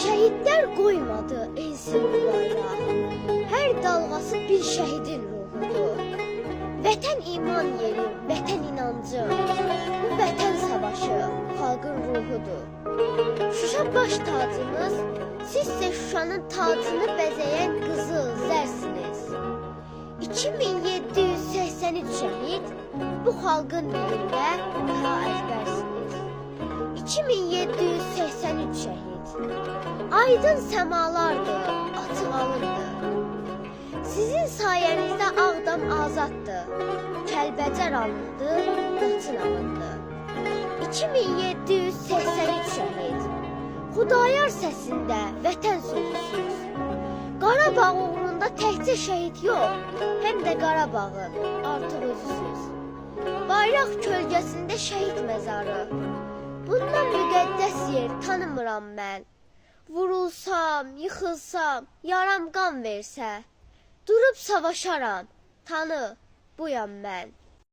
Şəhidlər qoymadı ensin bu bayraq. Hər dalğası bir şəhidin ruhudur. Vətən iman yeri, vətən inancı. Bu vətən savaşı xalqın ruhudur. Şuşa baş tacımız, sizsə Şuşanın tacını bəzəyən qızıl zərsiniz. 2783 şəhid bu xalqın dilində ta əzbərsiniz. 2783 şəhid. Aydın səmalardır, açıq alındır. Sizin sayənizdə Ağdam azaddır. Kəlbəcər alındı, Laçın alındı. 2783 şəhid. Xudayar səsində vətən sözüsüz. Qarabağ uğrunda təkcə şəhid yox, həm də Qarabağın artıq özüsüz. Bayraq kölgəsində şəhid məzarı. Bundan müqəddəs yer tanımıram mən. Vurulsam, yıxılsam, yaram qan versə, durub savaşaram, tanı, buyam mən.